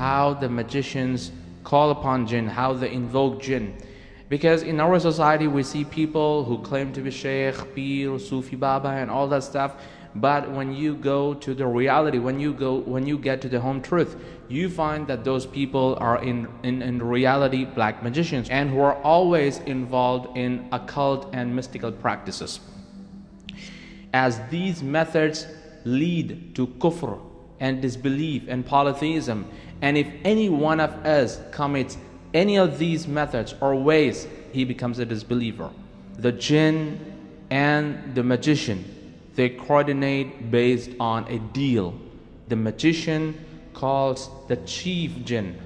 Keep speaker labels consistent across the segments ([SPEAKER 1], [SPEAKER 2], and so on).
[SPEAKER 1] how the magicians call upon jinn, how they invoke jinn. Because in our society we see people who claim to be Shaykh, Pir, Sufi Baba and all that stuff, but when you go to the reality, when you get to the home truth, you find that those people are in reality black magicians, and who are always involved in occult and mystical practices. As these methods lead to kufr and disbelief and polytheism, and if any one of us commits any of these methods or ways, he becomes a disbeliever. The jinn and the magician, they coordinate based on a deal. The magician calls the chief jinn.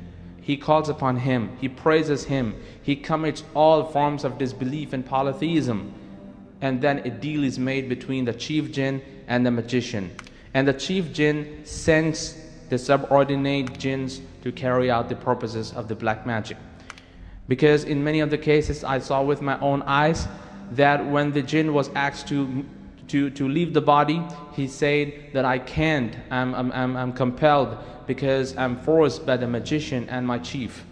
[SPEAKER 1] He calls upon him, he praises him, he commits all forms of disbelief and polytheism, and then a deal is made between the chief jinn and the magician. And the chief jinn sends the subordinate jinns to carry out the purposes of the black magic. Because in many of the cases I saw with my own eyes that when the jinn was asked to leave the body, he said that I can't, I'm compelled because I'm forced by the magician and my chief.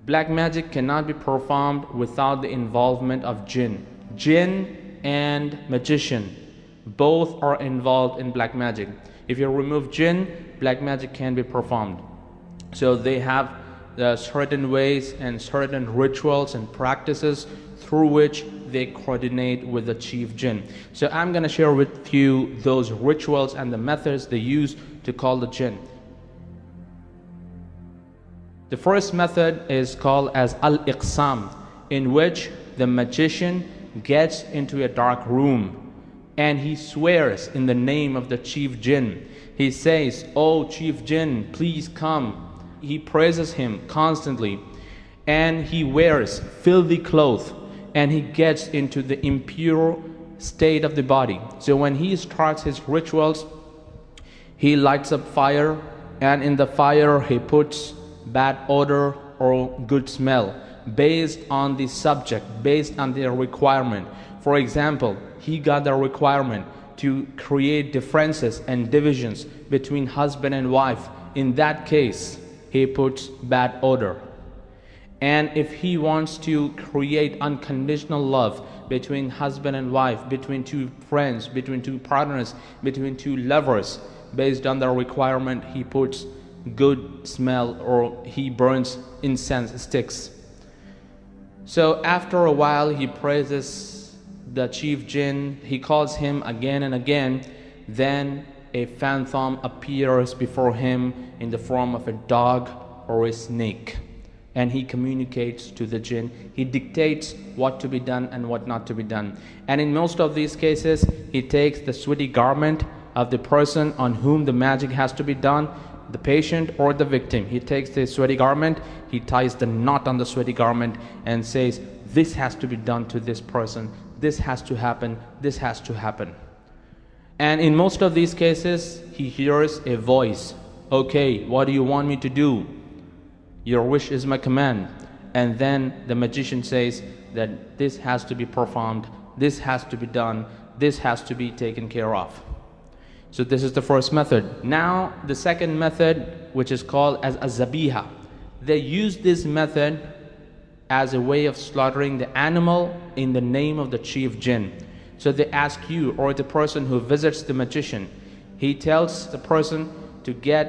[SPEAKER 1] Black magic cannot be performed without the involvement of jinn. Jinn and magician, both are involved in black magic. If you remove jinn, black magic can be performed. So they have certain ways and certain rituals and practices through which they coordinate with the chief jinn. So I'm going to share with you those rituals and the methods they use to call the jinn. The first method is called as al-iqsam, in which the magician gets into a dark room and he swears in the name of the chief jinn. He says, "Oh chief jinn, please come." He praises him constantly, and he wears filthy clothes, and he gets into the impure state of the body. So when he starts his rituals, he lights up fire, and in the fire he puts bad odor or good smell based on the subject, based on their requirement. For example, he got the requirement to create differences and divisions between husband and wife. In that case, he puts bad odor. And if he wants to create unconditional love between husband and wife, between two friends, between two partners, between two lovers, based on the requirement, he puts good smell, or he burns incense sticks. So after a while, he praises the chief jinn, he calls him again and again. Then a phantom appears before him in the form of a dog or a snake, and he communicates to the jinn. He dictates what to be done and what not to be done. And in most of these cases, he takes the sweaty garment of the person on whom the magic has to be done, the patient or the victim. He takes the sweaty garment, he ties the knot on the sweaty garment and says, "This has to be done to this person, this has to happen, this has to happen." And in most of these cases, he hears a voice. "Okay, what do you want me to do? Your wish is my command." And then the magician says that this has to be performed, this has to be done, this has to be taken care of. So this is the first method. Now the second method, which is called as a-zabiha. They use this method as a way of slaughtering the animal in the name of the chief jinn. So they ask you, or the person who visits the magician, he tells the person to get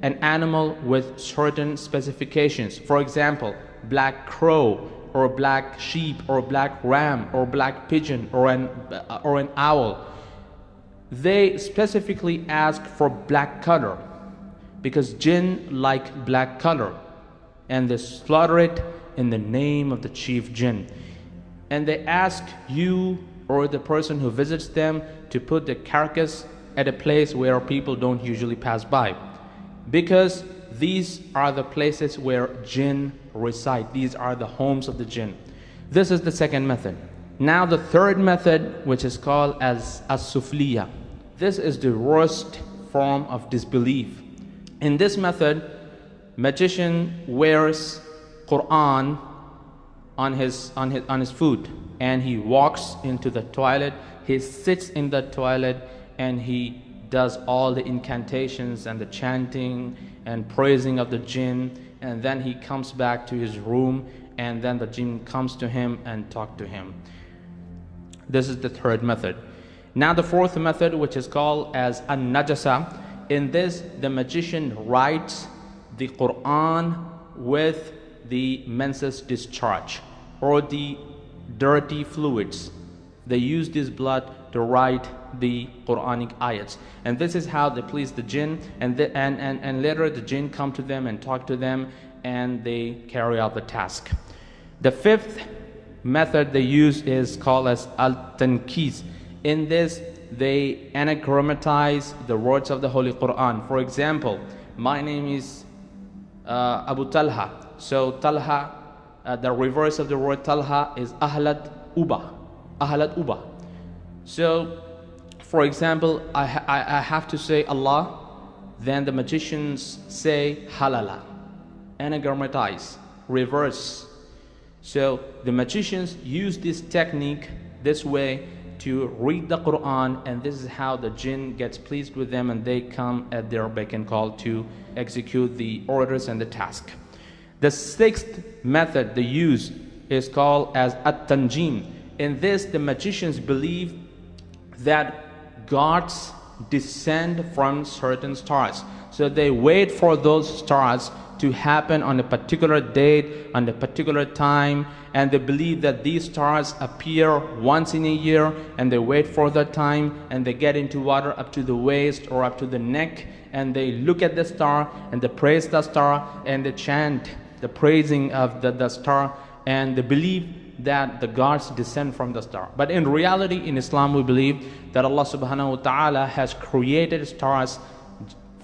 [SPEAKER 1] an animal with certain specifications. For example, black crow, or black sheep, or black ram, or black pigeon, or an owl. They specifically ask for black color because jinn like black color, and they slaughter it in the name of the chief jinn. And they ask you or the person who visits them to put the carcass at a place where people don't usually pass by, because these are the places where jinn reside. These are the homes of the jinn. This is the second method. Now the third method, which is called as as-sufliya. This is the worst form of disbelief. In this method, magician wears Quran on his foot, and he walks into the toilet, he sits in the toilet, and he does all the incantations and the chanting and praising of the jinn, and then he comes back to his room, and then the jinn comes to him and talk to him. This is the third method. Now the fourth method, which is called as an-najasa. In this, the magician writes the Quran with the menses discharge or the dirty fluids. They use this blood to write the Quranic ayats, and this is how they please the jinn, and later the jinn come to them and talk to them, and they carry out the task. The fifth method they use is called as al-tankiz. In this, they anagrammatize the words of the Holy Quran. For example, my name is Abu Talha. So Talha, the reverse of the word Talha is Ahlat Uba. Ahlat Uba. So, for example, I have to say Allah, then the magicians say Halala. Anagrammatize, reverse. So the magicians use this technique, this way, to read the Quran, and this is how the jinn gets pleased with them, and they come at their beck and call to execute the orders and the task. The sixth method they use is called as at-tanjim. In this, the magicians believe that gods descend from certain stars. So they wait for those stars to happen on a particular date, on a particular time, and they believe that these stars appear once in a year, and they wait for that time, and they get into water up to the waist or up to the neck, and they look at the star and they praise the star, and they chant the praising of the star, and they believe that the gods descend from the star. But in reality, in Islam, we believe that Allah subhanahu wa ta'ala has created stars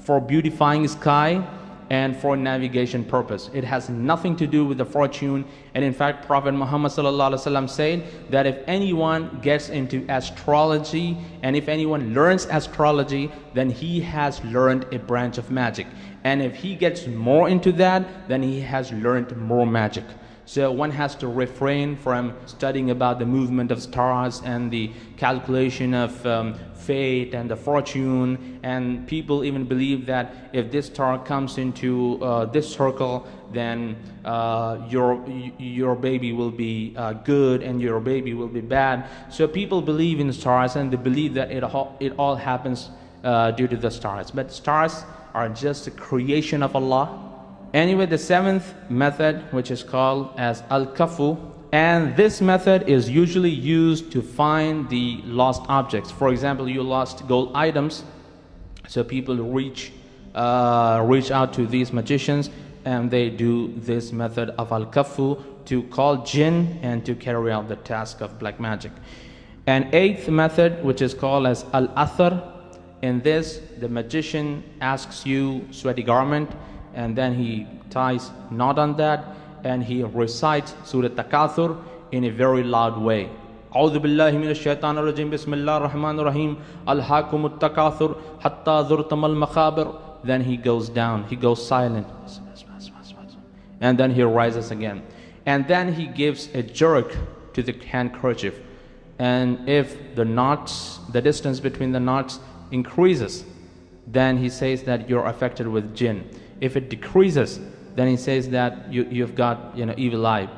[SPEAKER 1] for beautifying sky and for navigation purpose. It has nothing to do with the fortune. And in fact, Prophet Muhammad sallallahu alaihi wasallam said that if anyone gets into astrology and if anyone learns astrology, then he has learned a branch of magic. And if he gets more into that, then he has learned more magic. So one has to refrain from studying about the movement of stars and the calculation of fate and the fortune. And people even believe that if this star comes into this circle, then your baby will be good and your baby will be bad. So people believe in stars, and they believe that it all happens due to the stars. But stars are just a creation of Allah. Anyway, the seventh method, which is called as al-kafu, and this method is usually used to find the lost objects. For example, you lost gold items, so people reach out to these magicians, and they do this method of al-kafu to call jinn and to carry out the task of black magic. And eighth method, which is called as al-athar. In this, the magician asks you sweaty garment, and then he ties knot on that, and he recites Surah Takathur in a very loud way. A'udhu billahi minash shaitanir rajim, bismillahir rahmanir rahim, alhaakumut takathur hatta zurtamal makhabir. Then he goes down, he goes silent, and then he rises again, and then he gives a jerk to the handkerchief, and if the knots, the distance between the knots increases, then he says that you're affected with jinn. If it decreases, then he says that you've got evil eye.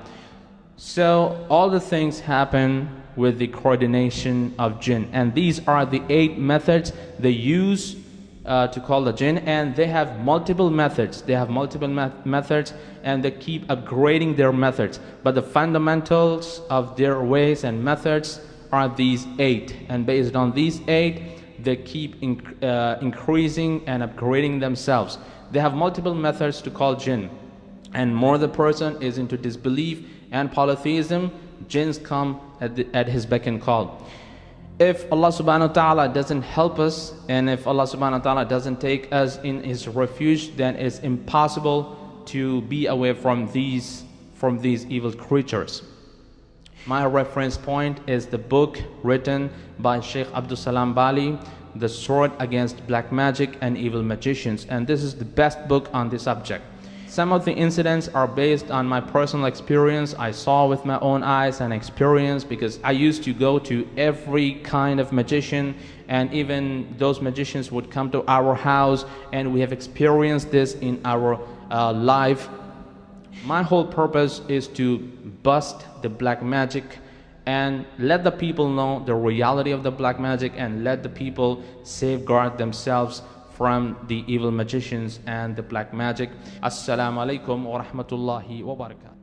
[SPEAKER 1] So all the things happen with the coordination of jinn, and these are the 8 methods they use to call the jinn, and they have multiple methods. They have multiple methods, and they keep upgrading their methods. But the fundamentals of their ways and methods are these 8, and based on these 8, they keep increasing and upgrading themselves. They have multiple methods to call jinn, and more the person is into disbelief and polytheism, jinns come at his beck and call. If Allah subhanahu wa ta'ala doesn't help us, and if Allah subhanahu wa ta'ala doesn't take us in his refuge, then it's impossible to be away from these evil creatures. My reference point is the book written by Sheikh Abdul Salam Bali, The Sword Against Black Magic and Evil Magicians, and this is the best book on this subject. Some of the incidents are based on my personal experience. I saw with my own eyes and experience, because I used to go to every kind of magician, and even those magicians would come to our house, and we have experienced this in our life. My whole purpose is to bust the black magic and let the people know the reality of the black magic, and let the people safeguard themselves from the evil magicians and the black magic. Assalamu alaikum wa rahmatullahi wa barakatuh.